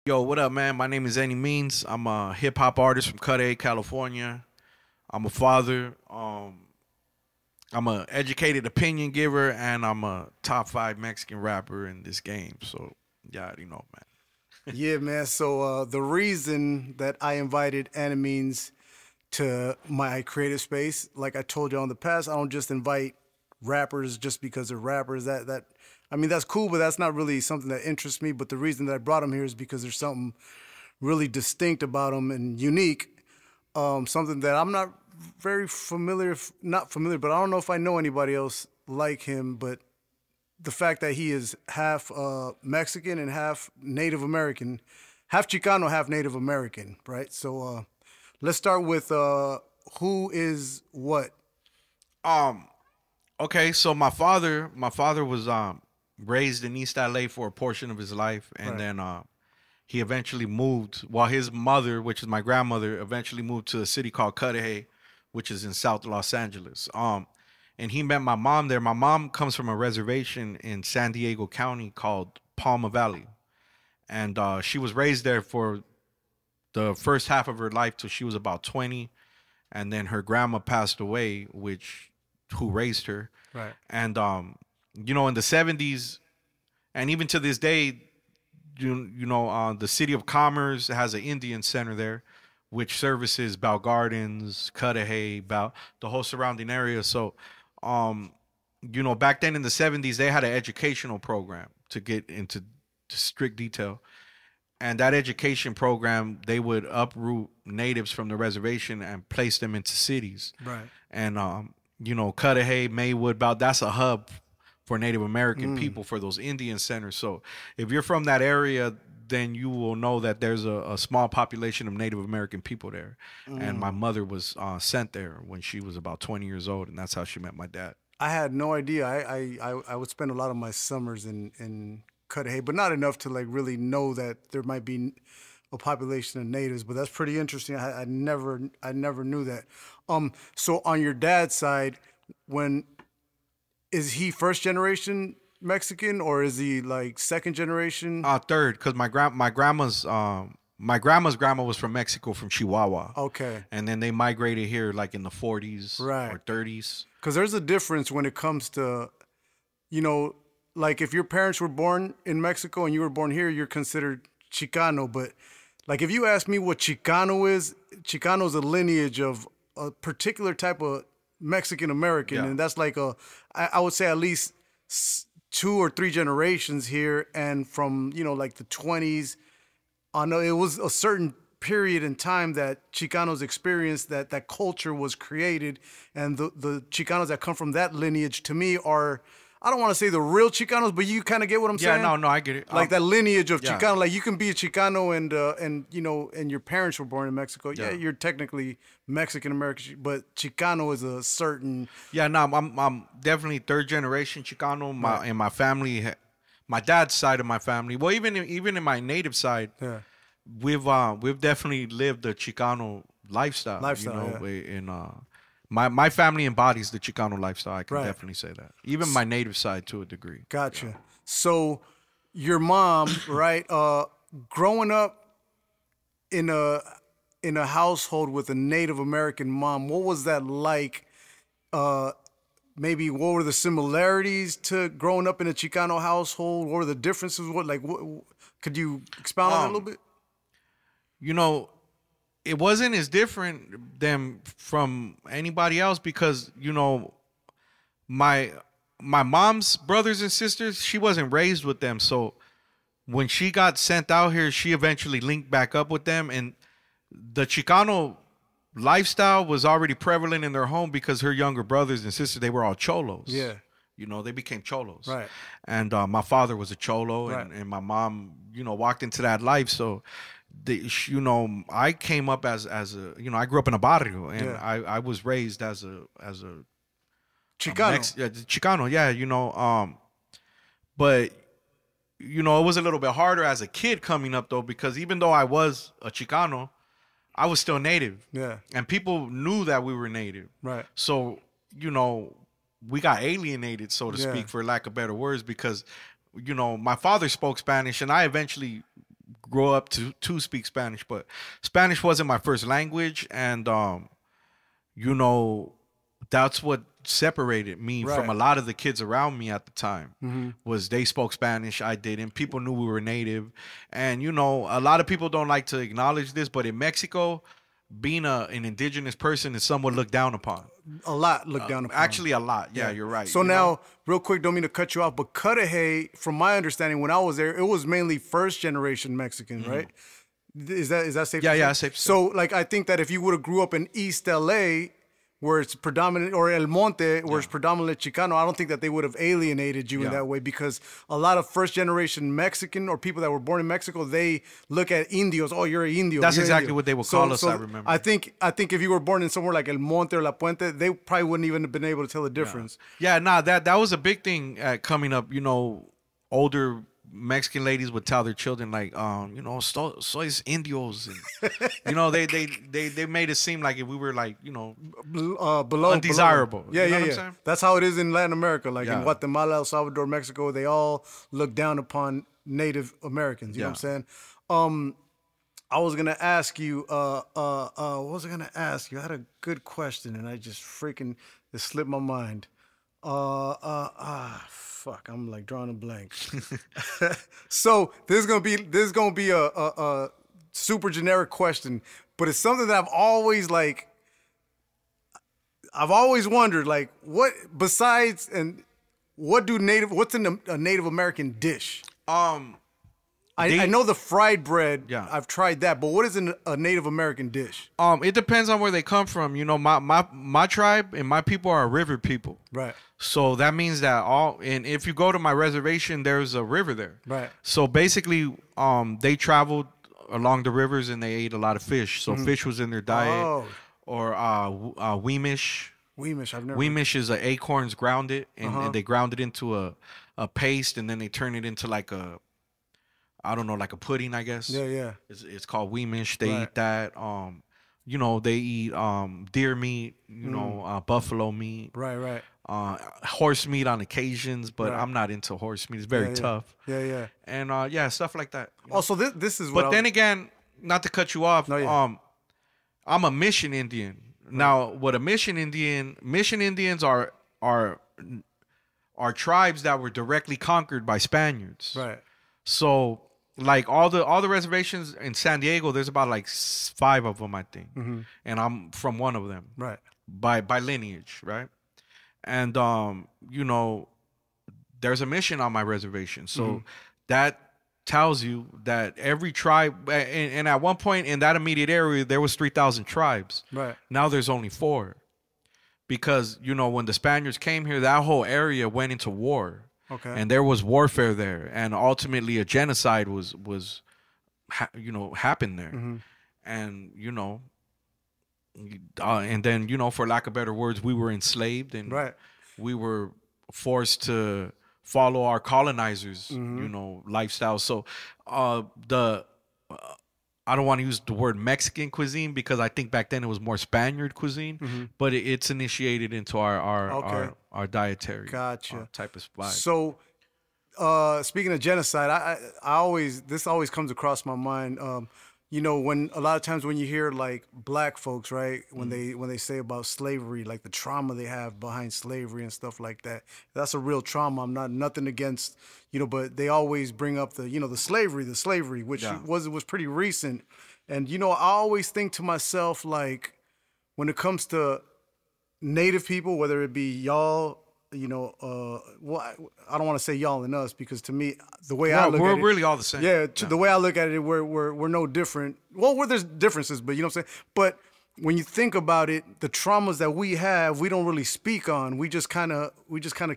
Yo, what up, man? My name is Annimeanz. I'm a hip hop artist from Cudahy, California. I'm a father. I'm a educated opinion giver, and I'm a top five Mexican rapper in this game. So, yeah, I already know, man. Yeah, man. So the reason that I invited Annimeanz to my creative space, like I told you in the past, I don't just invite rappers just because they're rappers. I mean that's cool, but that's not really something that interests me. But the reason that I brought him here is because there's something really distinct about him and unique. Something that I'm not very familiar, not familiar, but I don't know if I know anybody else like him. But the fact that he is half Mexican and half Native American, half Chicano, half Native American, right? So let's start with who is what. Um, okay, so my father was raised in East LA for a portion of his life, and Right. then he eventually moved. While his mother, which is my grandmother, eventually moved to a city called Cudahy, which is in South Los Angeles. And he met my mom there. My mom comes from a reservation in San Diego County called Palma Valley, and she was raised there for the first half of her life till she was about 20, and then her grandma passed away, which who raised her. Right. And in the 70s, and even to this day, the city of Commerce has an Indian center there, which services Bell Gardens, Cudahy, the whole surrounding area. So, back then in the 70s, they had an educational program to get into strict detail. And that education program, they would uproot natives from the reservation and place them into cities. Right. And Cudahy, Maywood, about that's a hub for Native American Mm. people for those Indian centers. So if you're from that area, then you will know that there's a small population of Native American people there. And my Mm. mother was sent there when she was about 20 years old, and that's how she met my dad. I had no idea. I would spend a lot of my summers in Cudahy, but not enough to like really know that there might be a population of natives. But that's pretty interesting. I never knew that. So on your dad's side, when is he first generation Mexican or is he like second generation? Third, because my grandma's grandma was from Mexico, from Chihuahua, Okay, and then they migrated here like in the 40s right. or 30s. Because there's a difference when it comes to, you know, like if your parents were born in Mexico and you were born here, you're considered Chicano. But like if you ask me what Chicano is a lineage of a particular type of Mexican American, Yeah. and that's like I would say at least two or three generations here, and from like the 20s. I know it was a certain period in time that Chicanos experienced that culture was created, and the Chicanos that come from that lineage to me are, I don't want to say the real Chicanos, but you kind of get what I'm Yeah, saying. no, I get it. Like that lineage of yeah. Chicano, like you can be a Chicano and your parents were born in Mexico. Yeah, Yeah. you're technically Mexican American, but Chicano is a certain Yeah, no, I'm definitely third generation Chicano. Right. In my family, my dad's side of my family. Well, even in my native side, yeah. we've definitely lived the Chicano lifestyle. Lifestyle, yeah. In my family embodies the Chicano lifestyle. I can Right. definitely say that. Even my native side to a degree. Gotcha. So your mom, right? Growing up in a household with a Native American mom, what was that like? Uh, Maybe what were the similarities to growing up in a Chicano household? What were the differences? Could you expound on that a little Um, bit? you know, it wasn't as different than from anybody else because my my mom's brothers and sisters, she wasn't raised with them. So when she got sent out here, she eventually linked back up with them, and the Chicano lifestyle was already prevalent in their home because her younger brothers and sisters, they were all cholos. Yeah. They became cholos. Right. And my father was a cholo, Right. and my mom, walked into that life. So, I came up as I grew up in a barrio, and Yeah. I was raised as a Chicano. Chicano. Yeah, but it was a little bit harder as a kid coming up though, because even though I was a Chicano, I was still native, Yeah. and people knew that we were native. Right. So, we got alienated, so to Yeah. speak, for lack of better words, because, my father spoke Spanish, and I eventually grow up to speak Spanish, but Spanish wasn't my first language, and you know, that's what separated me from a Right. lot of the kids around me at the time. Was they spoke Spanish, I didn't. People knew we were native, and you know, a lot of people don't like to acknowledge this, but in Mexico, being an indigenous person is somewhat looked down upon. A lot looked down upon. Actually, a lot. Yeah, you're right. So you now, know? real quick, don't mean to cut you off, but Cudahy, from my understanding, when I was there, it was mainly first generation Mexican, right? Is that safe? Yeah, to say? yeah, safe to say. So, like, I think that if you would have grew up in East LA, where it's predominant, or El Monte, where it's predominantly Chicano, I don't think that they would have alienated you in that way, because a lot of first generation Mexican or people that were born in Mexico, they look at Indios. Oh, you're an Indio. That's you're an exactly Indio. what they would call us, I remember. I think if you were born in somewhere like El Monte or La Puente, they probably wouldn't even have been able to tell the difference. Yeah, nah, that was a big thing coming up. You know, older Mexican ladies would tell their children like, you know, sois indios, and you know, they made it seem like if we were like, you know, Below undesirable. Below. Yeah, You know yeah, what yeah. I'm saying? That's how it is in Latin America. Like in Yeah. Guatemala, El Salvador, Mexico, they all look down upon Native Americans. You know what I'm saying? I was gonna ask you. What was I gonna ask you? I had a good question, and I just freaking it slipped my mind. Fuck! I'm like drawing a blank. So this is gonna be a super generic question, but it's something that I've always wondered, like, what besides and what's a Native American dish? I know the fried bread. Yeah. I've tried that, but what is a Native American dish? It depends on where they come from. You know, my tribe and my people are river people. Right. So that means that and if you go to my reservation, there's a river there. Right. So basically, they traveled along the rivers and they ate a lot of fish. So fish was in their diet. Oh. Or weemish. Weemish, I've never. Weemish is acorns grounded, and they ground it into a paste, and then they turn it into like I don't know, like a pudding, I guess. Yeah, yeah. It's called weemish. They Right. eat that. You know, they eat deer meat. You know, buffalo meat. Right, right. Horse meat on occasions, but Right. I'm not into horse meat. It's very Yeah, yeah. tough. Yeah, yeah. And yeah, stuff like that. Also, this is what. But then again, not to cut you off, No, yeah. I'm a mission Indian. Now, what a mission Indians are tribes that were directly conquered by Spaniards. right. So, like all the reservations in San Diego, there's about like 5 of them, I think, and I'm from one of them Right. by lineage, right? And you know, there's a mission on my reservation, so that tells you that every tribe, and at one point in that immediate area, there was 3,000 tribes. Right. Now there's only 4, because you know when the Spaniards came here, that whole area went into war. Okay. And there was warfare there, and ultimately a genocide happened there, and you know, and then you know, for lack of better words, we were enslaved, and Right. we were forced to follow our colonizers, you know, lifestyle. So, I don't want to use the word Mexican cuisine because I think back then it was more Spaniard cuisine, but it's initiated into our dietary Gotcha. type of vibe. So, speaking of genocide, this always comes across my mind. You know, when a lot of times when you hear like black folks, right, when they say about slavery, like the trauma they have behind slavery and stuff like that, that's a real trauma. I'm not nothing against, you know, but they always bring up the slavery, which was pretty recent. And you know, I always think to myself, like, when it comes to Native people, whether it be y'all, you know, I don't want to say y'all and us, because to me, the way I look we're at it, really all the same. yeah, the way I look at it, we're no different. Well, there's differences, but you know what I'm saying. But when you think about it, the traumas that we have, we don't really speak on. We just kind of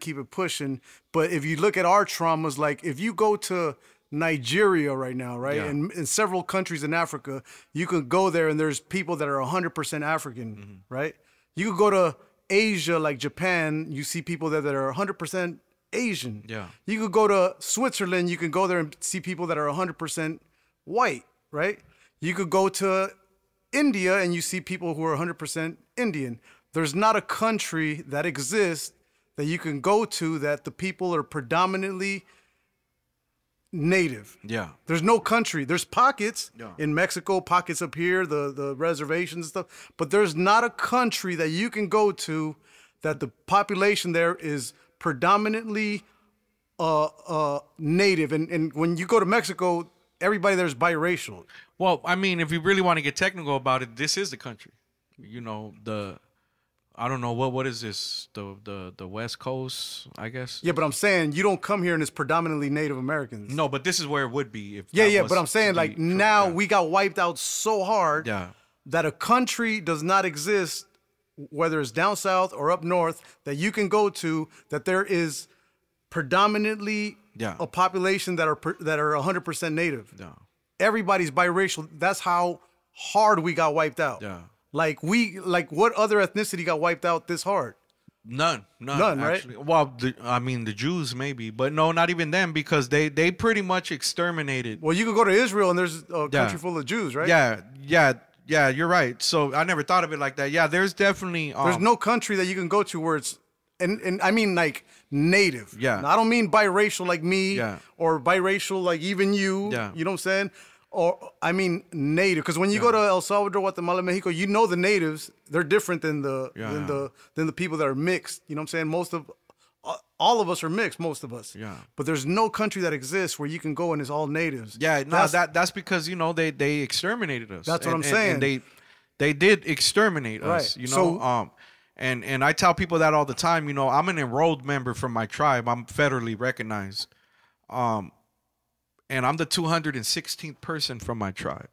keep it pushing. But if you look at our traumas, like if you go to Nigeria right now, right, and in several countries in Africa, you can go there and there's people that are 100% African, right? You could go to Asia, like Japan, you see people there that are 100% Asian. Yeah. You could go to Switzerland, you can go there and see people that are 100% white, right? You could go to India and you see people who are 100% Indian. There's not a country that exists that you can go to that the people are predominantly native. Yeah. There's no country. There's pockets Yeah. in Mexico, pockets up here, the reservations and stuff. But there's not a country that you can go to that the population there is predominantly native. And when you go to Mexico, everybody there's biracial. Well, I mean, if you really want to get technical about it, this is the country. You know, I don't know what is this? The West Coast, I guess. Yeah, but I'm saying you don't come here and it's predominantly Native Americans. No, but this is where it would be if Yeah, was but I'm saying to like be now true. we got wiped out so hard Yeah. that a country does not exist, whether it's down south or up north, that you can go to that there is predominantly Yeah. a population that are 100% Native. Yeah. Everybody's biracial. That's how hard we got wiped out. Yeah. Like what other ethnicity got wiped out this hard? None, None, right? actually. Well, I mean, the Jews maybe, but no, not even them, because they pretty much exterminated. Well, you could go to Israel and there's a Yeah. country full of Jews, right? Yeah, you're right. So I never thought of it like that. Yeah, there's definitely There's no country that you can go to where it's and I mean like native. Yeah. I don't mean biracial like me Yeah. or biracial like even you. Yeah. You know what I'm saying? Or I mean native, because when you go to El Salvador, Guatemala, Mexico, you know the natives, they're different than the people that are mixed. You know what I'm saying? Most of all of us are mixed, most of us. Yeah. But there's no country that exists where you can go and it's all natives. Yeah, no, that's because, you know, they exterminated us. That's what I'm saying. And they did exterminate us, Right. you know. So- And I tell people that all the time. You know, I'm an enrolled member from my tribe. I'm federally recognized. And I'm the 216th person from my tribe.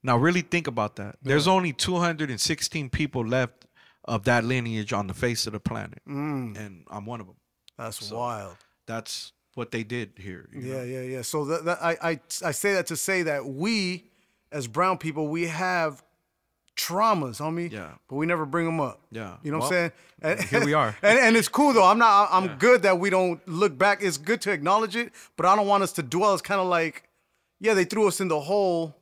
Now, really think about that. There's only 216 people left of that lineage on the face of the planet, and I'm one of them. That's wild. That's what they did here. you know? Yeah. So I say that to say that we, as brown people, we have traumas, homie. Yeah. But we never bring them up. Yeah. You know what Well, I'm saying? And, here we are. And it's cool though. I'm good that we don't look back. It's good to acknowledge it, but I don't want us to dwell. It's kind of like, yeah, they threw us in the hole.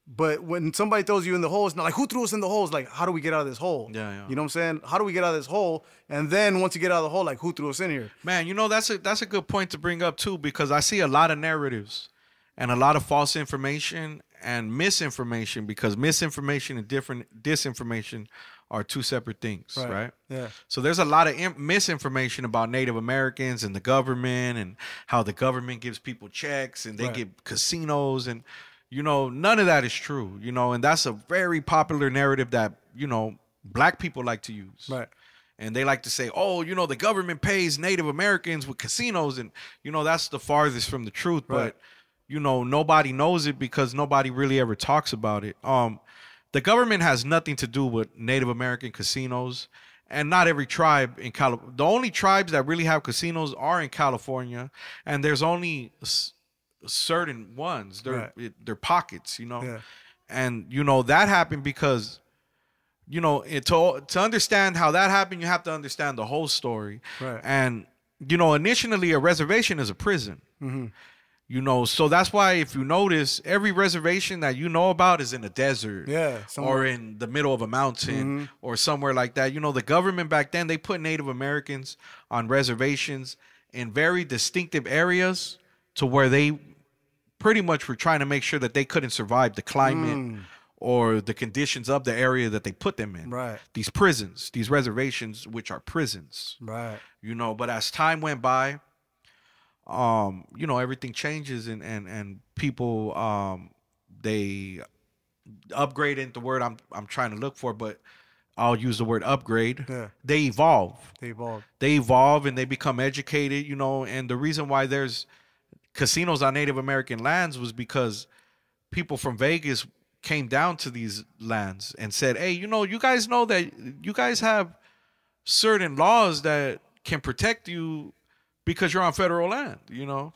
But when somebody throws you in the hole, it's not like, who threw us in the hole? It's like, how do we get out of this hole? Yeah. You know what I'm saying? How do we get out of this hole? And then once you get out of the hole, like, who threw us in here? Man, you know, that's a good point to bring up too, because I see a lot of narratives and a lot of false information and misinformation, because misinformation and disinformation are two separate things, right? Yeah. So there's a lot of misinformation about Native Americans and the government, and how the government gives people checks and they Right. get casinos, and you know, none of that is true, you know, and that's a very popular narrative that, you know, black people like to use. Right. And they like to say, oh, you know, the government pays Native Americans with casinos. And, you know, that's the farthest from the truth. Right. But, you know, nobody knows it because nobody really ever talks about it. The government has nothing to do with Native American casinos. And not every tribe in California. The only tribes that really have casinos are in California. And there's only certain ones. They're pockets, you know. Yeah. And, you know, that happened because, you know, to understand how that happened, you have to understand the whole story. Right. And, you know, initially a reservation is a prison. Mm-hmm. You know, so that's why if you notice, every reservation that you know about is in a desert. Yeah, somewhere. Or in the middle of a mountain or somewhere like that. You know, the government back then, they put Native Americans on reservations in very distinctive areas to where they pretty much were trying to make sure that they couldn't survive the climate or the conditions of the area that they put them in. Right. These prisons, these reservations, which are prisons. Right. You know, but as time went by, you know, everything changes, and people they upgrade into the word I'm trying to look for, but I'll use the word upgrade. Yeah. They evolve. They evolved. And they become educated, you know, and the reason why there's casinos on Native American lands was because people from Vegas came down to these lands and said, hey, you know that you guys have certain laws that can protect you because you're on federal land, you know.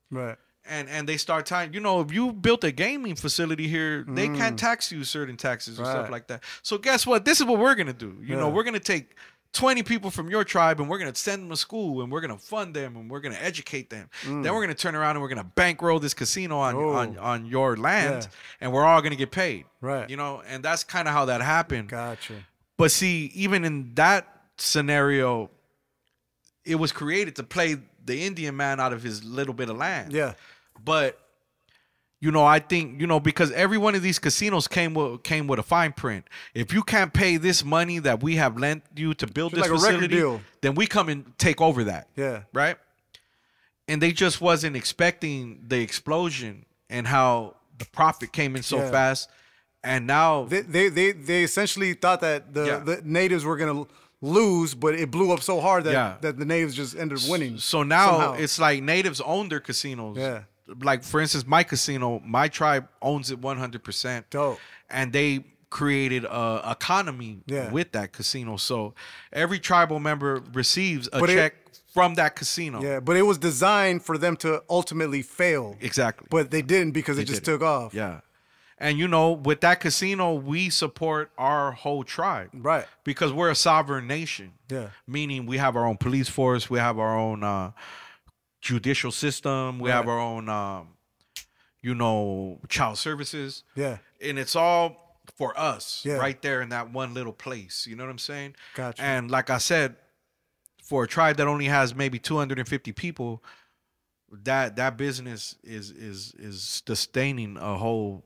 Right. And they start tying, you know, if you built a gaming facility here, they can't tax you certain taxes or stuff like that. So guess what? This is what we're going to do. You know, we're going to take 20 people from your tribe and we're going to send them to school and we're going to fund them and we're going to educate them. Then we're going to turn around and we're going to bankroll this casino on your land, and we're all going to get paid. Right. You know, and that's kind of how that happened. Gotcha. But see, even in that scenario, it was created to play the Indian man out of his little bit of land. Yeah. But I think because every one of these casinos came with a fine print. If you can't pay this money that we have lent you to build this like a record facility, deal. then we come and take over that. Yeah. Right. And they just wasn't expecting the explosion and how the profit came in so fast. And now they essentially thought that the natives were gonna lose, but it blew up so hard that the natives just ended up winning. So now somehow. it's like natives own their casinos. Yeah. Like, for instance, my casino, my tribe owns it 100%. Dope. And they created a economy with that casino. So every tribal member receives a check from that casino. Yeah, but it was designed for them to ultimately fail. Exactly. But they didn't because it just took off. Yeah. And, with that casino, we support our whole tribe. Right. Because we're a sovereign nation. Yeah. Meaning we have our own police force. We have our own judicial system. We have our own, child services. Yeah. And it's all for us Yeah. right there in that one little place. You know what I'm saying? Gotcha. And like I said, for a tribe that only has maybe 250 people, that business is sustaining a whole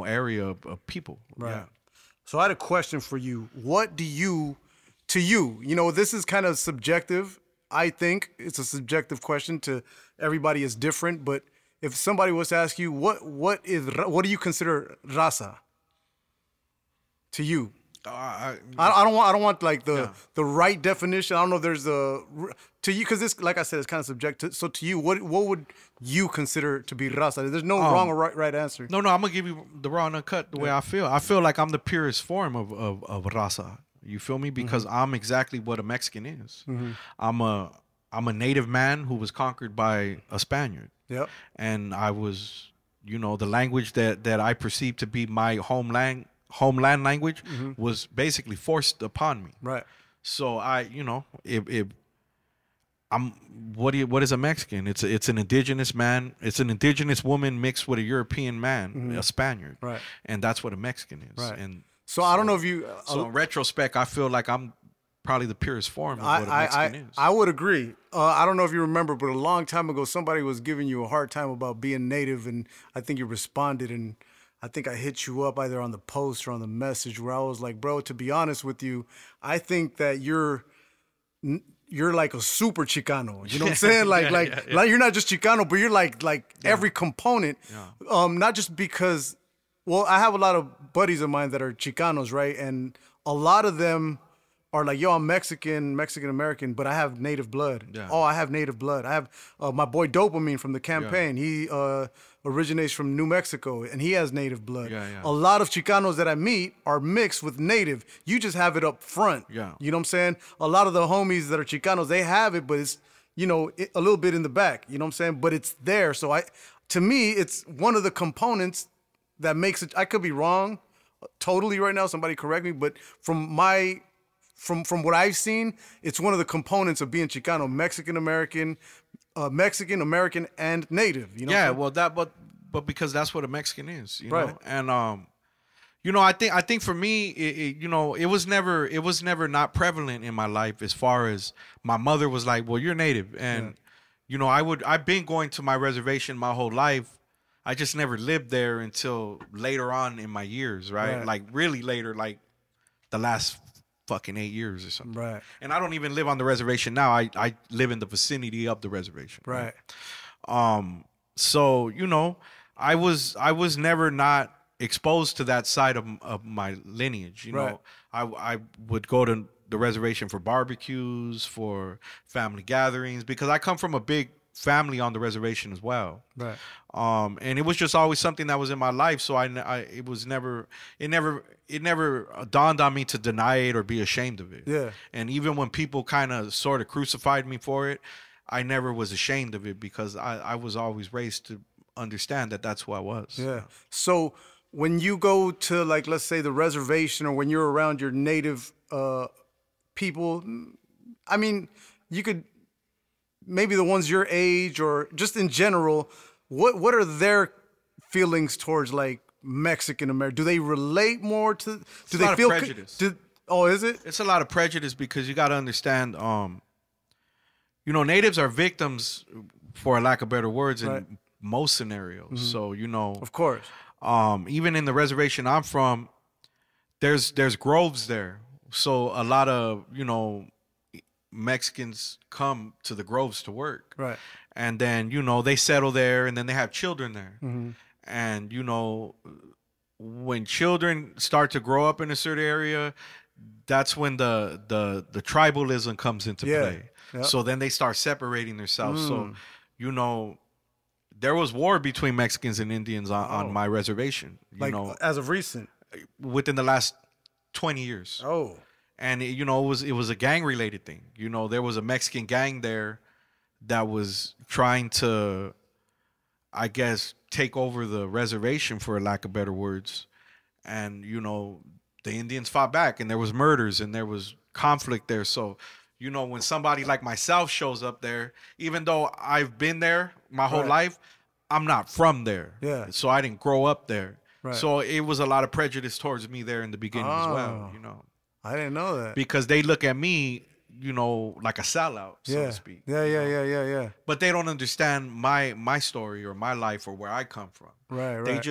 area of people. Right. Yeah. So I had a question for you. What do you, this is kind of subjective. I think it's a subjective question. To everybody is different. But if somebody was to ask you, what do you consider raza to you? I don't want like the right definition. I don't know if there's to you, because this, like I said, it's kind of subjective. So to you, what would you consider to be raza? There's no wrong or right answer. No, I'm gonna give you the raw and uncut the way I feel. I feel like I'm the purest form of raza. You feel me? Because I'm exactly what a Mexican is. I'm a native man who was conquered by a Spaniard. Yep. And I was, the language that I perceived to be my homeland language was basically forced upon me. Right. So what is a Mexican? It's an indigenous man. It's an indigenous woman mixed with a European man, a Spaniard. Right. And that's what a Mexican is. Right. And so I don't know if you. So in retrospect, I feel like I'm probably the purest form of what a Mexican is. I would agree. I don't know if you remember, but a long time ago, somebody was giving you a hard time about being native, and I think you responded, and I think I hit you up either on the post or on the message where I was like, bro, to be honest with you, I think that you're like a super Chicano. You know what I'm saying? Like you're not just Chicano, but you're like every component. Yeah. Not just because, well, I have a lot of buddies of mine that are Chicanos, right? And a lot of them are like, yo, I'm Mexican American, but I have native blood. Yeah. Oh, I have native blood. I have my boy Dopamine from the campaign. Yeah. He originates from New Mexico, and he has native blood. Yeah, yeah. A lot of Chicanos that I meet are mixed with native. You just have it up front. Yeah. You know what I'm saying? A lot of the homies that are Chicanos, they have it, but it's, a little bit in the back. You know what I'm saying? But it's there. So to me, it's one of the components that makes it. I could be wrong totally right now. Somebody correct me. But from what I've seen, it's one of the components of being Chicano: Mexican American, and native. Well, but because that's what a Mexican is, right? And I think for me, it was never not prevalent in my life as far as my mother was like, well, you're native, and I've been going to my reservation my whole life. I just never lived there until later on in my years, right? Like really later, like the last fucking 8 years or something. Right. And I don't even live on the reservation now. I live in the vicinity of the reservation. Right. So, I was never not exposed to that side of my lineage. You know, I would go to the reservation for barbecues, for family gatherings, because I come from a big family on the reservation as well. Right. And it was just always something that was in my life. So it never dawned on me to deny it or be ashamed of it. Yeah. And even when people kind of sort of crucified me for it, I never was ashamed of it because I was always raised to understand that that's who I was. Yeah. So when you go to, like, let's say the reservation, or when you're around your native people, I mean, you could, maybe the ones your age or just in general, what are their feelings towards like Mexican American? Do they relate more to? Do they feel prejudice? Oh, is it? It's a lot of prejudice because you got to understand. natives are victims, for a lack of better words, Right. in most scenarios. So, Of course. even in the reservation I'm from, there's groves there. So a lot of, Mexicans come to the groves to work. Right. And then, they settle there and then they have children there. Mm-hmm. And, when children start to grow up in a certain area, that's when the tribalism comes into Yeah. play. Yep. So then they start separating themselves. So, there was war between Mexicans and Indians on my reservation, Like as of recent. within the last 20 years. Oh. And it was a gang related thing. There was a Mexican gang there that was trying to, I guess, take over the reservation, for a lack of better words. And the Indians fought back, and there was murders and there was conflict there. So when somebody like myself shows up there, even though I've been there my whole Right. life, I'm not from there. Yeah. So I didn't grow up there. Right. So it was a lot of prejudice towards me there in the beginning as well. Oh. I didn't know that. Because they look at me, like a sellout, so Yeah. to speak. Yeah. But they don't understand my story or my life or where I come from. Right.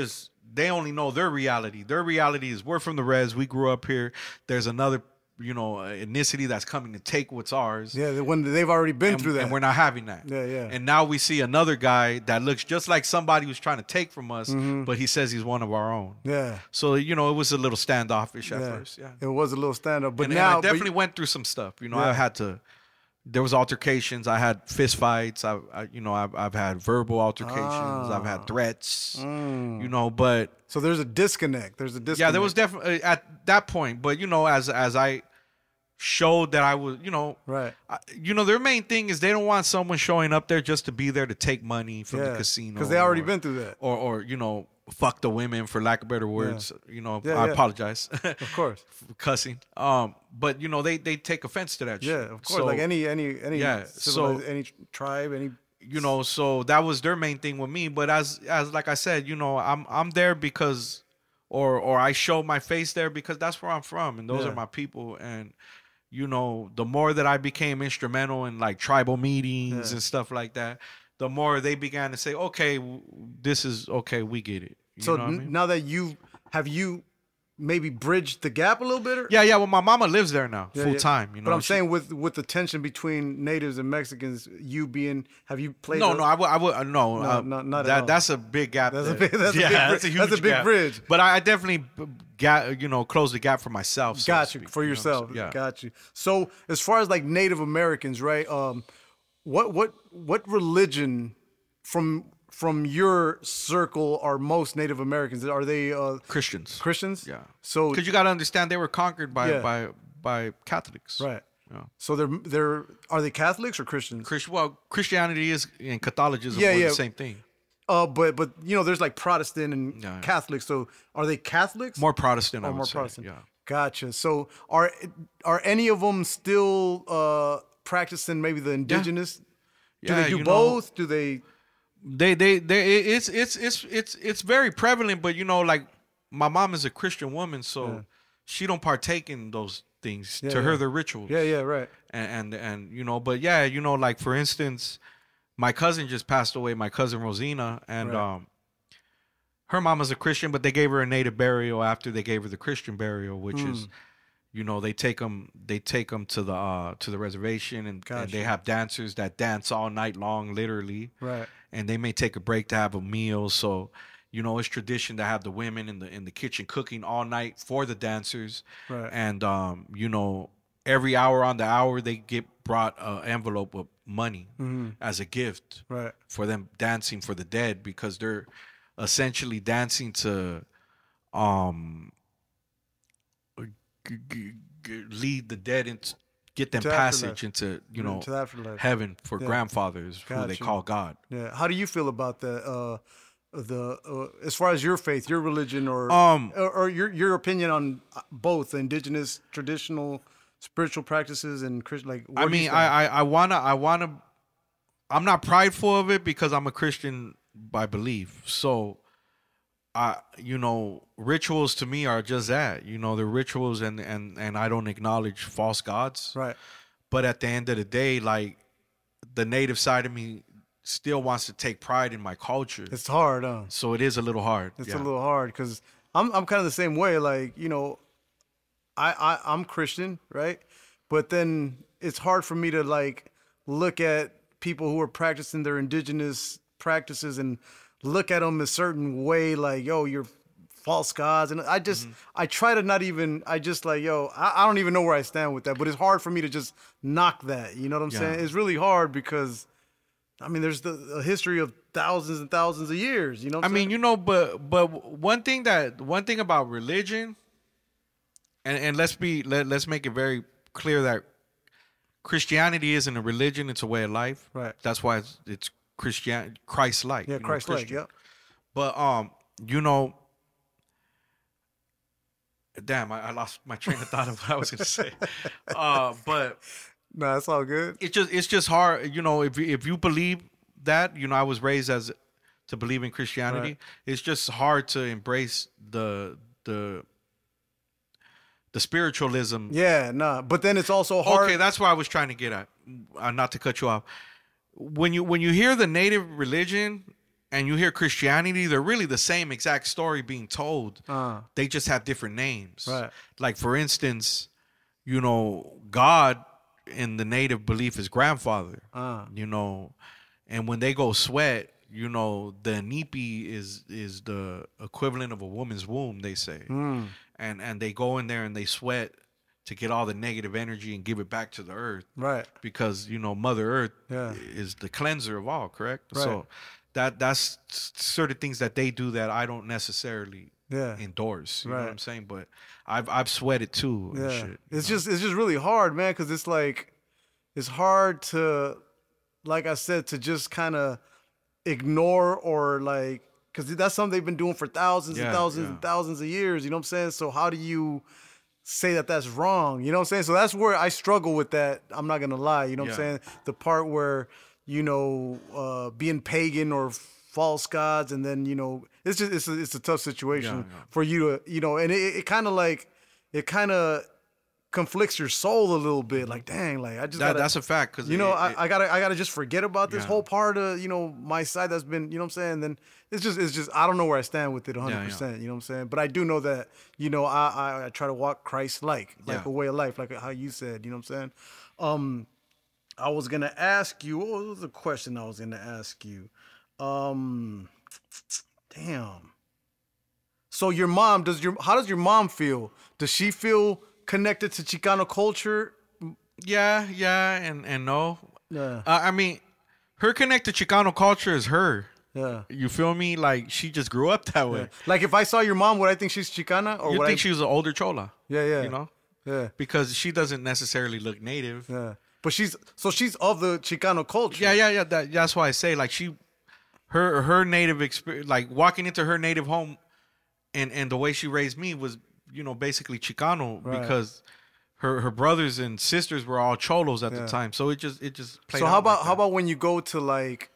They only know their reality. Their reality is we're from the res. We grew up here. There's another, ethnicity that's coming to take what's ours. Yeah, when they've already been through that. And we're not having that. Yeah. And now we see another guy that looks just like somebody who's trying to take from us, but he says he's one of our own. Yeah. So, it was a little standoffish at Yeah. first. Yeah. It was a little stand-up. But And now... I definitely went through some stuff. Yeah. I had to... There was altercations. I had fist fights. I've had verbal altercations. I've had threats. But So there's a disconnect. yeah, there was definitely at that point. But as I showed that I was, Right. their main thing is they don't want someone showing up there just to be there to take money from the casino, because they already been through that. or fuck the women, for lack of better words. Yeah, I apologize. Of course. for cussing. But they take offense to that shit. Yeah, of course. So, like any any tribe, any... so that was their main thing with me. But as like I said, I'm there because, or I show my face there because that's where I'm from, and those are my people. And the more that I became instrumental in like tribal meetings and stuff like that, the more they began to say, okay, this is okay, we get it. So know what I mean? now that you maybe bridged the gap a little bit? Or? Yeah. Well, my mama lives there now, Yeah, full yeah. time. But I'm saying with the tension between natives and Mexicans, have you played? No, I would no, not at all. That's a big gap. That's a there. big, that's a huge huge big gap. bridge. But I definitely closed the gap for myself. So to Got you speak, for know what I'm yourself. saying? Yeah. Got you. So as far as like Native Americans, right? What religion from your circle are most Native Americans? Are they Christians. Christians? Yeah. So Because you got to understand, they were conquered by Yeah. by Catholics. right. Yeah. So they're are they Catholics or Christians? Christianity is and Catholicism Yeah, were yeah. the same thing. But there's like Protestant and Yeah. Catholic. So are they Catholics? More Protestant, I would more say. Protestant. Yeah. Gotcha. So are any of them still practicing maybe the indigenous? Do Yeah, they do you know, both? Do they? It's very prevalent, but like my mom is a Christian woman, so she don't partake in those things. Yeah, To her, yeah. they're rituals. Yeah, right. And but yeah, like for instance, my cousin just passed away, my cousin Rosina, and Right. her mama's a Christian, but they gave her a native burial after they gave her the Christian burial, which is, they take them to the reservation, and Gotcha. they have dancers that dance all night long, literally, Right. and they may take a break to have a meal. So, it's tradition to have the women in the kitchen cooking all night for the dancers, Right. and every hour on the hour they get brought an envelope of money as a gift Right. for them dancing for the dead, because they're essentially dancing to lead the dead and get them To passage afterlife. into To the afterlife. heaven for Yeah. grandfathers who they Gotcha. call God. Yeah. How do you feel about that? As far as your faith, your religion, or your opinion on both the indigenous, traditional, spiritual practices and Christian, like. I mean, I wanna. I'm not prideful of it because I'm a Christian by belief. So, rituals to me are just that. They're rituals, and I don't acknowledge false gods. Right. But at the end of the day, like, the native side of me still wants to take pride in my culture. It's hard, huh? So it is a little hard. It's a little hard because I'm kind of the same way. Like, you know, I'm Christian, right? But then it's hard for me to like look at people who are practicing their indigenous practices and look at them a certain way, like, yo, you're false gods. And I just, I try to not even, I just like, yo, I don't even know where I stand with that. But it's hard for me to just knock that. You know what I'm saying? It's really hard because, I mean, there's a history of thousands and thousands of years. You know what I'm saying? you know, but one thing about religion, and let's make it very clear that Christianity isn't a religion; it's a way of life. Right. That's why it's Christ-like. Yeah, Christ-like. Yeah. But you know, damn, I lost my train of thought of what I was gonna say. But no, it's all good. It's just hard. You know, if you believe that, you know, I was raised to believe in Christianity. Right. It's just hard to embrace the spiritualism. Yeah, nah. But then it's also hard. Okay, that's what I was trying to get at. Not to cut you off. When you hear the native religion and you hear Christianity, they're really the same exact story being told. They just have different names. Right. Like, for instance, you know, God in the native belief is grandfather. You know, and when they go sweat, you know, the nipi is the equivalent of a woman's womb, they say. And they go in there and they sweat to get all the negative energy and give it back to the earth. Right. Because, you know, Mother Earth is the cleanser of all, correct? Right. So that's sort of things that they do that I don't necessarily endorse. You know what I'm saying? But I've sweated too. Yeah. And shit, it's just really hard, man, because it's like it's hard to, like I said, to just kind of ignore or like, because that's something they've been doing for thousands and thousands and thousands of years. You know what I'm saying? So how do you say that that's wrong? You know what I'm saying? So that's where I struggle with that. I'm not gonna lie. You know what I'm saying? The part where, you know, being pagan or false gods, and then, you know, it's just it's a tough situation for you to, you know, and it kind of conflicts your soul a little bit. Like, dang, like I just that's a fact, because you know, I gotta just forget about this whole part of, you know, my side that's been, you know what I'm saying? Then it's just I don't know where I stand with it 100%. You know what I'm saying? But I do know that, you know, I try to walk Christ-like, like a way of life, like how you said. You know what I'm saying? I was gonna ask you, what was the question I was gonna ask you? Damn. So your mom, how does your mom feel? Does she feel connected to Chicano culture? Yeah, and no. Yeah. I mean, her connect to Chicano culture is her. Yeah. You feel me? Like, she just grew up that way. Yeah. Like, if I saw your mom, would I think she's Chicana? Or you think she was an older chola? Yeah. You know? Yeah. Because she doesn't necessarily look native. Yeah. But she's of the Chicano culture. Yeah. That's why I say, like, her native experience, like walking into her native home, and the way she raised me was, you know, basically Chicano, because her brothers and sisters were all cholos at the time. So it just played. So how about when you go to like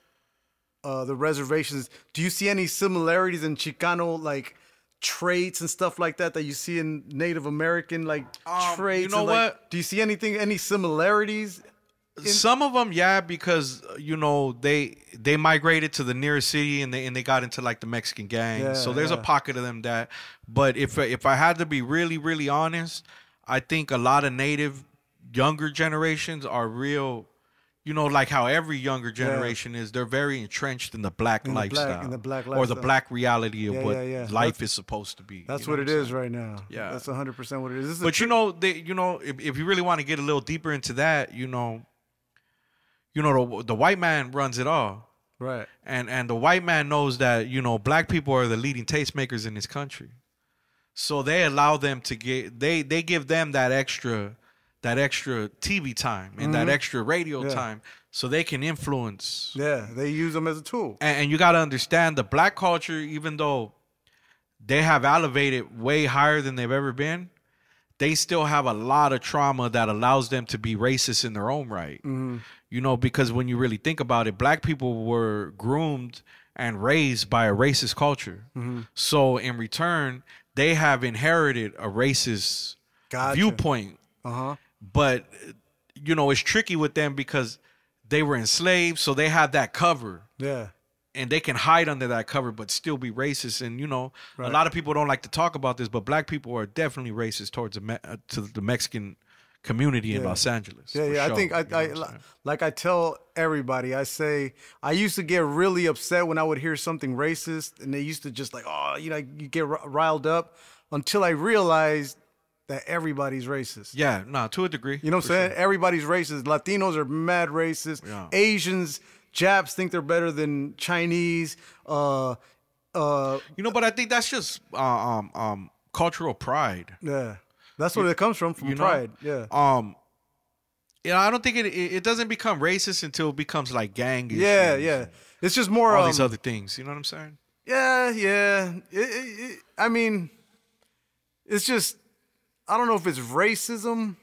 the reservations, do you see any similarities in Chicano like traits and stuff like that you see in Native American like traits? You know and, what? Like, do you see any similarities? Some of them, yeah, because, you know, they migrated to the nearest city and they got into like the Mexican gangs. So there's a pocket of them that. But if I had to be really, really honest, I think a lot of native younger generations are real, you know, like how every younger generation is. They're very entrenched in the black lifestyle, in the black or the black reality of what life is supposed to be. That's what it is right now. Yeah, that's 100% what it is. But you know, if you really want to get a little deeper into that, you know, the white man runs it all. Right. And the white man knows that, you know, black people are the leading tastemakers in this country. So they allow them to they give them that extra TV time and that extra radio time, so they can influence. Yeah, they use them as a tool. And you got to understand, the black culture, even though they have elevated way higher than they've ever been, they still have a lot of trauma that allows them to be racist in their own right. You know, because when you really think about it, black people were groomed and raised by a racist culture. So in return, they have inherited a racist viewpoint. But, you know, it's tricky with them because they were enslaved, so they had that cover. Yeah. And they can hide under that cover but still be racist. And, you know, Right. a lot of people don't like to talk about this, but black people are definitely racist towards to the Mexican community in Los Angeles. Yeah, for yeah. sure. I think You know what I'm saying? like I tell everybody, I say I used to get really upset when I would hear something racist, and they used to just like, oh, you know, you get riled up, until I realized that everybody's racist. Yeah, no, to a degree. You know what I'm saying? Sure. Everybody's racist. Latinos are mad racist. Yeah. Asians, Japs think they're better than Chinese. You know, but I think that's just cultural pride. Yeah, that's where it comes from You know? pride. Yeah. Yeah, I don't think it doesn't become racist until it becomes like gang issues. Yeah. It's just more All these other things. You know what I'm saying? Yeah. I mean, it's just, I don't know if it's racism.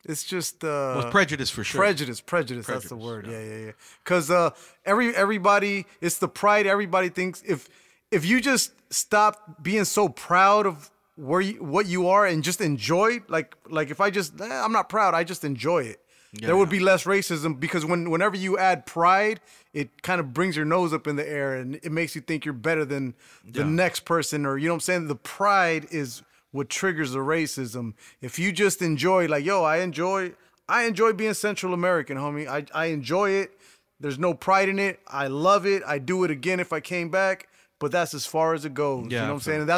It's just Well, it's prejudice for sure. Prejudice. That's the word. yeah. Yeah. Because everybody, it's the pride. Everybody thinks if you just stop being so proud of what you are and just enjoy, like if I just I'm not proud, I just enjoy it. There would be less racism, because whenever you add pride, it kind of brings your nose up in the air and it makes you think you're better than the next person, or you know what I'm saying? The pride is what triggers the racism. If you just enjoy, like, yo, I enjoy being Central American, homie. I enjoy it. There's no pride in it. I love it. I do it again if I came back, but that's as far as it goes. Yeah, you know what I'm saying? And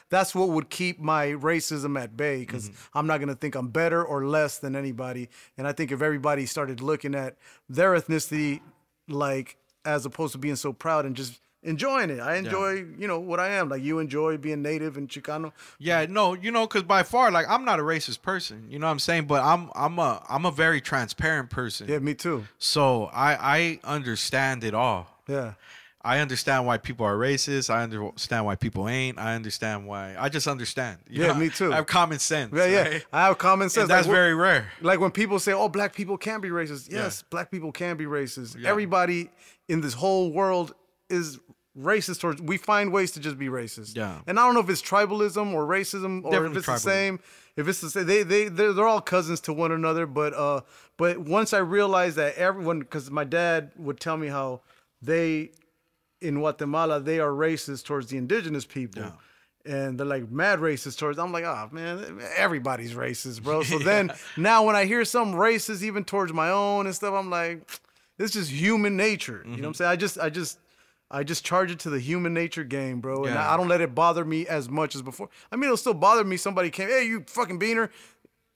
that's what would keep my racism at bay, because I'm not gonna think I'm better or less than anybody. And I think if everybody started looking at their ethnicity like, as opposed to being so proud and just enjoying it. I enjoy, you know, what I am. Like, you enjoy being native and Chicano. Yeah, no, you know, because by far, like, I'm not a racist person. You know what I'm saying? But I'm a very transparent person. Yeah, me too. So I understand it all. Yeah. I understand why people are racist. I understand why people ain't. I understand why. I just understand. You know? Me too. I have common sense. Yeah. Right? I have common sense. And that's like, very rare. Like when people say, oh, black people can be racist. Yes, black people can be racist. Yeah. Everybody in this whole world is racist towards, we find ways to just be racist. Yeah. And I don't know if it's tribalism or racism, or Definitely if it's tribalism. the same. If it's the same, they're all cousins to one another. But once I realized that everyone, because my dad would tell me how in Guatemala, they are racist towards the indigenous people. Yeah. And they're like mad racist towards, I'm like, oh man, everybody's racist, bro. So then now when I hear some racist even towards my own and stuff, I'm like, it's just human nature. You know what I'm saying? I just charge it to the human nature game, bro. And I don't let it bother me as much as before. I mean, it'll still bother me. Somebody came, hey, you fucking beaner.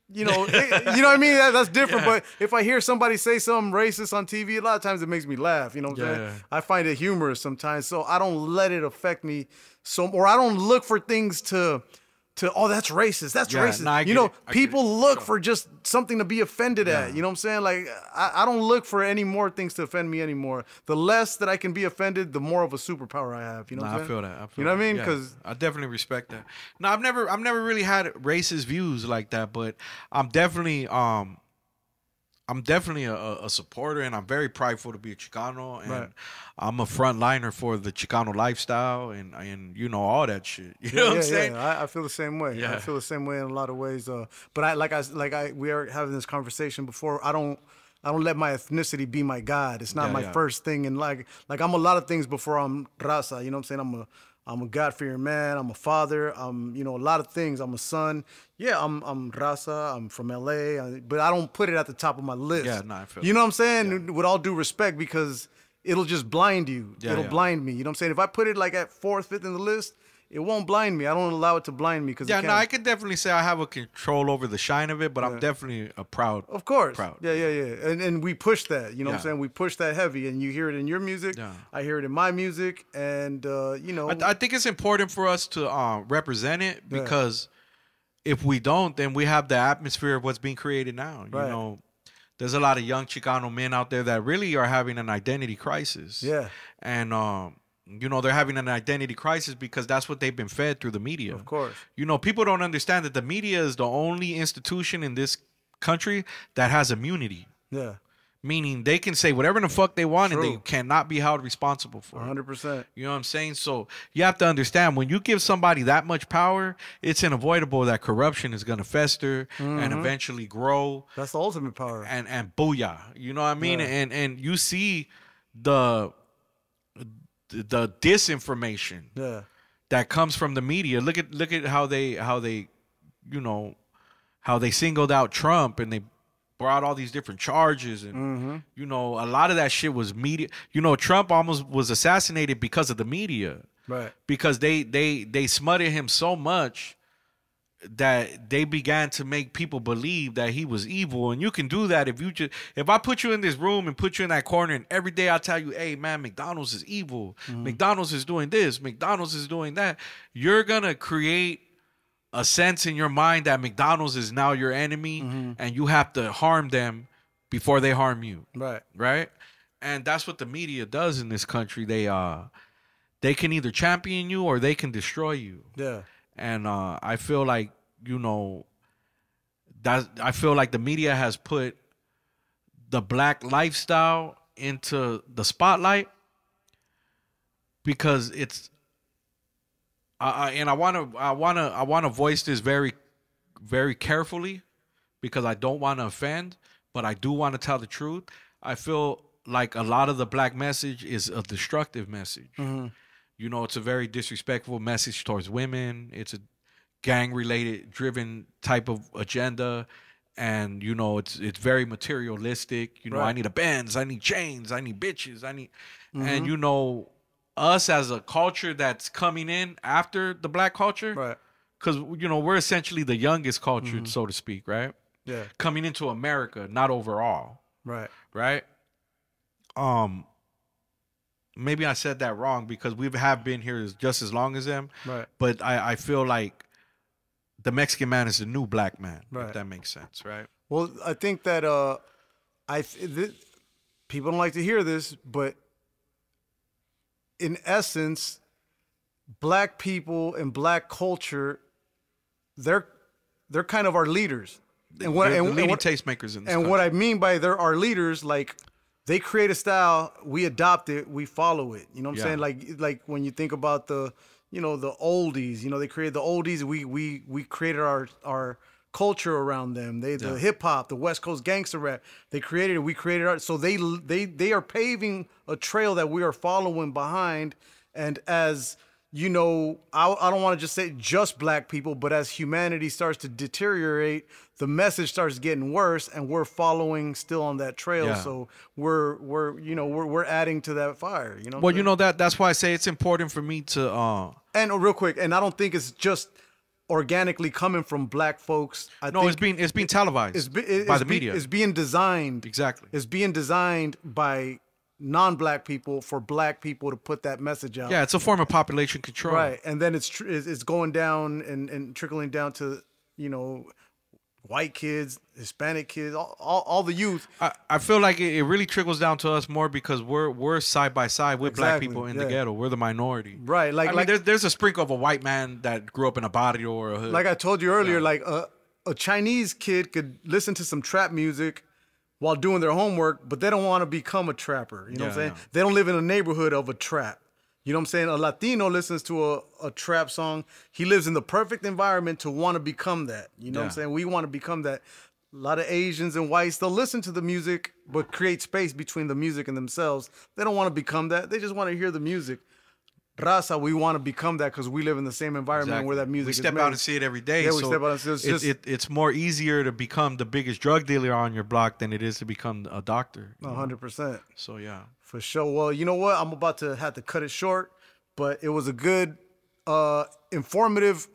You know, you know what I mean? That's different. Yeah. But if I hear somebody say something racist on TV, a lot of times it makes me laugh. You know what I'm saying? Yeah. I find it humorous sometimes. So I don't let it affect me or I don't look for things to oh, that's racist. That's racist. No, you know, people look for just something to be offended at. You know what I'm saying? Like, I don't look for any more things to offend me anymore. The less that I can be offended, the more of a superpower I have. You know what I'm saying? I feel that. You know what I mean? Yeah. Because I definitely respect that. No, I've never really had racist views like that, but I'm definitely a supporter, and I'm very prideful to be a Chicano, and I'm a frontliner for the Chicano lifestyle, and you know, all that shit. You know what I'm saying? Yeah. I feel the same way. Yeah. I feel the same way in a lot of ways. But we are having this conversation before. I don't let my ethnicity be my God. It's not my first thing. And like I'm a lot of things before I'm raza. You know what I'm saying? I'm a God-fearing man. I'm a father. I'm, you know, a lot of things. I'm a son. Yeah, I'm raza. I'm from LA. But I don't put it at the top of my list. Yeah, no, I feel you know what I'm saying? With all due respect, because it'll just blind you. It'll blind me. You know what I'm saying? If I put it like at 4th, 5th in the list, it won't blind me. I don't allow it to blind me. I can definitely say I have a control over the shine of it, but I'm definitely a proud. Of course. Proud. Yeah. And we push that. You know what I'm saying? We push that heavy, and you hear it in your music. Yeah. I hear it in my music, and you know. I think it's important for us to represent it, because if we don't, then we have the atmosphere of what's being created now. You know, there's a lot of young Chicano men out there that really are having an identity crisis. Yeah. And you know, they're having an identity crisis because that's what they've been fed through the media. Of course. You know, people don't understand that the media is the only institution in this country that has immunity. Yeah. meaning they can say whatever the fuck they want and they True. cannot be held responsible for it. 100%. You know what I'm saying? So you have to understand, when you give somebody that much power, it's unavoidable that corruption is going to fester and eventually grow. That's the ultimate power. And booyah. You know what I mean? Yeah. And you see the disinformation Yeah. that comes from the media. Look at how they you know, how they singled out Trump and they brought all these different charges, and you know, a lot of that shit was media. You know, Trump almost was assassinated because of the media, Right. because they smutted him so much that they began to make people believe that he was evil. And you can do that if I put you in this room and put you in that corner, and every day I tell you, hey man, McDonald's is evil, McDonald's is doing this, McDonald's is doing that, you're gonna create a sense in your mind that McDonald's is now your enemy, and you have to harm them before they harm you. Right. Right? And that's what the media does in this country. They can either champion you or they can destroy you. Yeah. And I feel like, you know, I feel like the media has put the black lifestyle into the spotlight because it's and I want to voice this very, very carefully because I don't want to offend, but I do want to tell the truth. I feel like a lot of the black message is a destructive message. You know, it's a very disrespectful message towards women. It's a gang-related, driven type of agenda, and you know, it's very materialistic. You know, Right. I need a Benz, I need chains, I need bitches, and you know, us as a culture that's coming in after the black culture, Right. because you know, we're essentially the youngest culture, so to speak, right? Yeah. Coming into America, not overall, Right. right? Maybe I said that wrong because we have been here just as long as them, Right. but I feel like the Mexican man is the new black man, Right. if that makes sense, right? Well, I think that people don't like to hear this, but in essence, black people and black culture, they're kind of our leaders. And what They're and, the leading what, tastemakers in this and country. what I mean by they're our leaders, like they create a style, we adopt it, we follow it. You know what I'm Yeah. saying? Like when you think about the oldies, they created the oldies, we created our culture around them. The hip hop, the West Coast gangster rap, they created it, we created art. So they are paving a trail that we are following behind. And as you know, I don't want to just say just black people, but as humanity starts to deteriorate, the message starts getting worse, and we're following still on that trail. Yeah. So we're adding to that fire. You know. Well, you know that's why I say it's important for me to. And real quick, and I don't think it's just organically coming from black folks. I No, think it's being televised by the media. It's being designed. Exactly. It's being designed by non-black people for black people to put that message out. Yeah, it's a form of population control. Right, and then it's going down and trickling down to white kids, Hispanic kids, all the youth. I feel like it really trickles down to us more because we're side by side with black Exactly, people in yeah. the ghetto. We're the minority. Right, I mean, there's a sprinkle of a white man that grew up in a barrio or a hood. Like I told you earlier, Yeah. like a Chinese kid could listen to some trap music while doing their homework, but they don't want to become a trapper. You know what I'm saying? Yeah. They don't live in a neighborhood of a trap. You know what I'm saying? A Latino listens to a trap song. He lives in the perfect environment to want to become that. You know what I'm Yeah. saying? We want to become that. A lot of Asians and whites, they'll listen to the music, but create space between the music and themselves. They don't want to become that. They just want to hear the music. Raza, we want to become that because we live in the same environment where that music we is step made. out and see it every day. Yeah, we so step out and see it. It's just- it's more easier to become the biggest drug dealer on your block than it is to become a doctor. you know? 100%. So yeah. For sure. Well, you know what? I'm about to have to cut it short, but it was a good, informative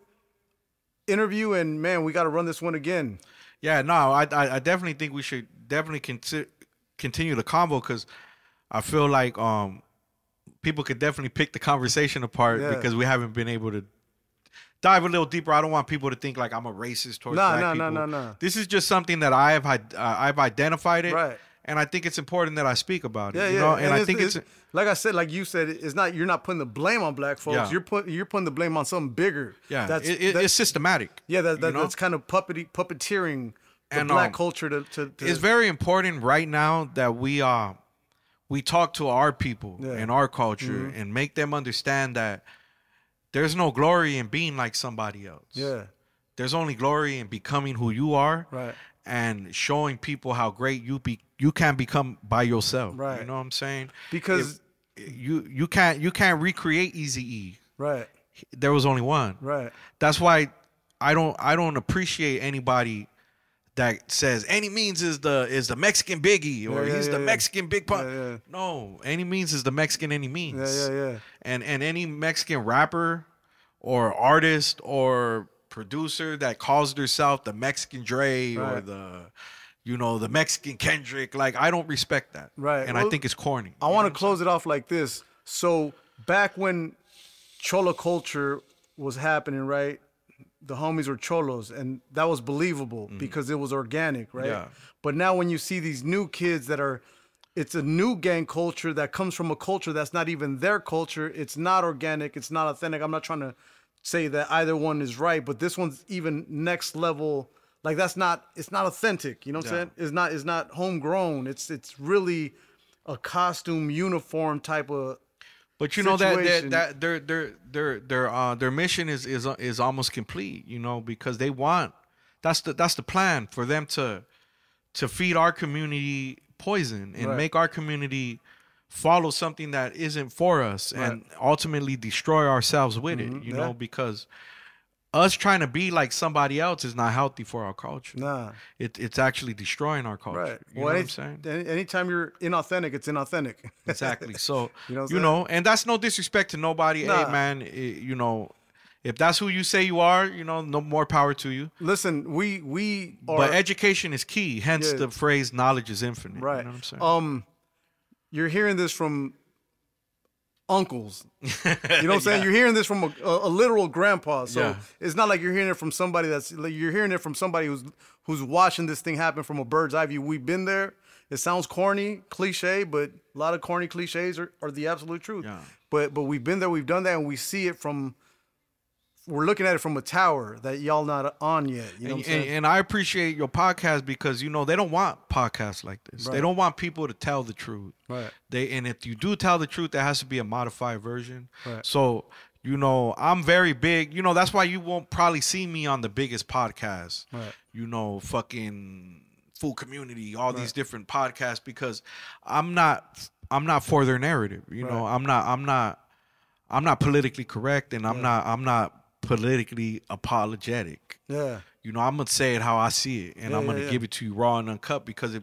interview, and man, we got to run this one again. Yeah, no, I definitely think we should definitely continue the convo because I feel like people could definitely pick the conversation apart Yeah. because we haven't been able to dive a little deeper. I don't want people to think like I'm a racist towards black people. No. This is just something that I've identified it, Right. and I think it's important that I speak about it. Yeah, you yeah. know? And I think it's like I said, like you said, it's not. You're not putting the blame on black folks. Yeah. You're putting the blame on something bigger. yeah, That's it's systematic. yeah. you know? That's kind of puppeteering And black culture to it's very important right now that we talk to our people and our culture and make them understand that there's no glory in being like somebody else. Yeah. There's only glory in becoming who you are, Right. and showing people how great you can become by yourself. Right. You know what I'm saying? Because you can't recreate Eazy-E. right. There was only one. Right. That's why I don't appreciate anybody that says Annimeanz is the Mexican Biggie, or he's the Mexican Big Pun. Yeah. No, Annimeanz is the Mexican Annimeanz. Yeah. And any Mexican rapper or artist or producer that calls themselves the Mexican Dre or the Mexican Kendrick, like, I don't respect that. Right. And I think it's corny. I want to close it off like this. So back when Cholo culture was happening, right? The homies were cholos, and that was believable because it was organic, right? Yeah. But now when you see these new kids it's a new gang culture that comes from a culture that's not even their culture. It's not organic. It's not authentic. I'm not trying to say that either one is right, but this one's even next level. Like, it's not authentic. You know what I'm saying? It's not homegrown. It's really a costume uniform type of. But you know that their mission is almost complete, you know, because they want that's the plan for them to feed our community poison and make our community follow something that isn't for us and ultimately destroy ourselves with it, you know, because us trying to be like somebody else is not healthy for our culture. Nah. It's actually destroying our culture. Right. You know what I'm saying? Anytime you're inauthentic, it's inauthentic. Exactly. So, you know, and that's no disrespect to nobody. Nah. Hey, man, you know, if that's who you say you are, you know, no more power to you. Listen, we are. But education is key. Hence the phrase "knowledge is infinite." Right. You know what I'm saying? You're hearing this from uncles. You know what I'm saying? You're hearing this from a literal grandpa. So it's not like you're hearing it from somebody you're hearing it from somebody who's watching this thing happen from a bird's eye view. We've been there. It sounds corny, cliche, but a lot of corny cliches are the absolute truth. Yeah. But we've been there, we've done that, and we see it we're looking at it from a tower that y'all not on yet. You know what I'm saying? And I appreciate your podcast because, you know, they don't want podcasts like this. They don't want people to tell the truth. Right. And if you do tell the truth, there has to be a modified version. Right. So, you know, I'm very big. You know, that's why you won't probably see me on the biggest podcast. Right. You know, fucking Full Community, all these different podcasts, because I'm not for their narrative. You know, I'm not politically correct, and I'm not politically apologetic. Yeah. You know, I'm gonna say it how I see it, and I'm gonna give it to you raw and uncut, because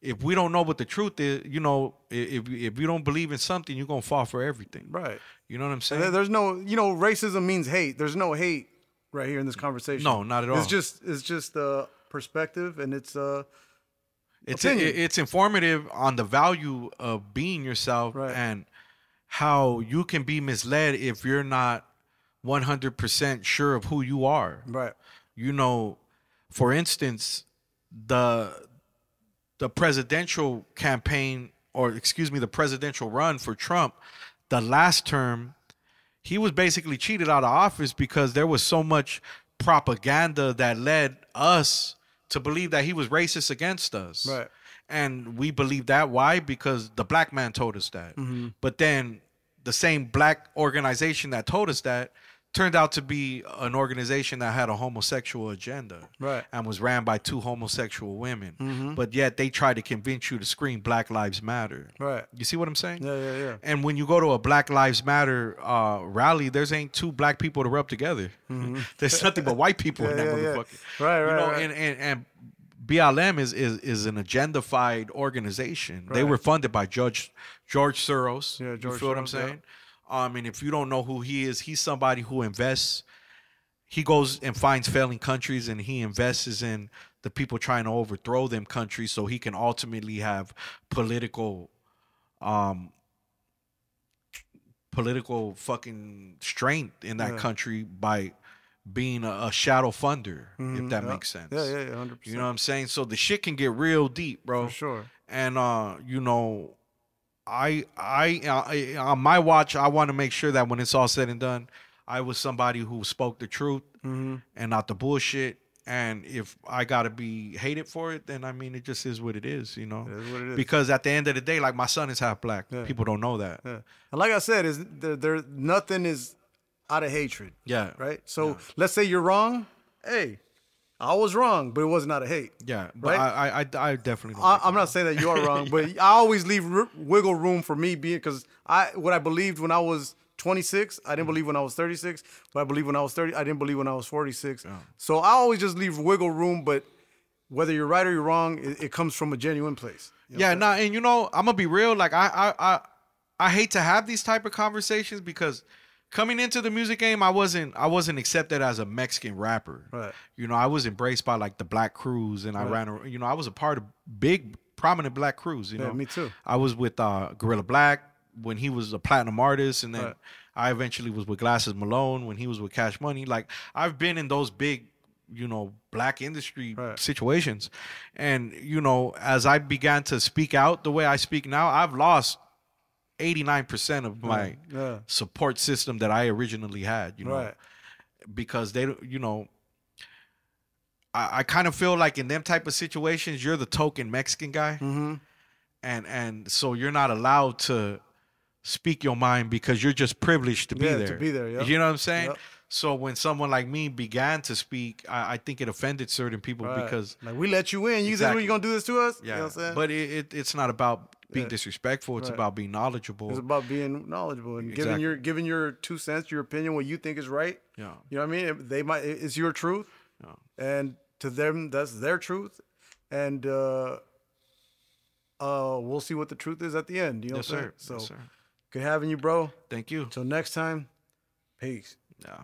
if we don't know what the truth is, you know, if you don't believe in something, you're gonna fall for everything. Right. You know what I'm saying? And there's no, you know, racism means hate. There's no hate right here in this conversation. No, not at all. It's just perspective, and it's informative on the value of being yourself and how you can be misled if you're not 100% sure of who you are. Right. You know, for instance, the presidential campaign, or excuse me, the presidential run for Trump, the last term, he was basically cheated out of office because there was so much propaganda that led us to believe that he was racist against us. Right. And we believe that. Why? Because the black man told us that. But then the same black organization that told us that turned out to be an organization that had a homosexual agenda, and was ran by two homosexual women. But yet they tried to convince you to scream Black Lives Matter. Right. You see what I'm saying? Yeah. And when you go to a Black Lives Matter rally, there's ain't two black people to rub together. There's nothing but white people in that motherfucker. Right. You know, and BLM is an agenda-fied organization. They were funded by George Soros. Yeah, You feel what I'm saying? And if you don't know who he is, he's somebody who invests. He goes and finds failing countries, and he invests in the people trying to overthrow them countries, so he can ultimately have political fucking strength in that country by being a shadow funder, if that makes sense. Yeah, 100%. You know what I'm saying? So the shit can get real deep, bro. For sure. And you know, I on my watch, I want to make sure that when it's all said and done, I was somebody who spoke the truth and not the bullshit. And if I gotta be hated for it, then I mean it just is what it is, you know. It is what it is. Because at the end of the day, like my son is half black. Yeah. People don't know that. Yeah. And like I said, is there nothing is out of hatred. Yeah. Right. So let's say you're wrong. Hey, I was wrong, but it wasn't out of hate. Yeah. But right? I definitely don't. I'm not saying that you are wrong, but I always leave wiggle room for me being, because what I believed when I was 26, I didn't believe when I was 36. What I believed when I was 30, I didn't believe when I was 46. Yeah. So I always just leave wiggle room, but whether you're right or you're wrong, it comes from a genuine place. You know and you know, I'm gonna be real. Like I hate to have these type of conversations because coming into the music game, I wasn't accepted as a Mexican rapper. Right. You know, I was embraced by like the black crews, and I ran. You know, I was a part of big prominent black crews. You know, me too. I was with Gorilla Black when he was a platinum artist, and then I eventually was with Glasses Malone when he was with Cash Money. Like I've been in those big, you know, black industry situations, and you know, as I began to speak out the way I speak now, I've lost 89% of my support system that I originally had. You know, because they, you know, I kind of feel like in them type of situations, you're the token Mexican guy, and so you're not allowed to speak your mind because you're just privileged to be there. To be there, You know what I'm saying? Yep. So when someone like me began to speak, I think it offended certain people because like we let you in. You think you're gonna do this to us? Yeah. You know what I'm saying? But it's not about being disrespectful. It's about being knowledgeable. It's about being knowledgeable and giving your 2 cents, your opinion, what you think is right. Yeah. You know what I mean? It's your truth. Yeah. And to them, that's their truth. And we'll see what the truth is at the end. You know what I'm saying? So yes, sir. Good having you, bro. Thank you. Until next time, peace. Yeah.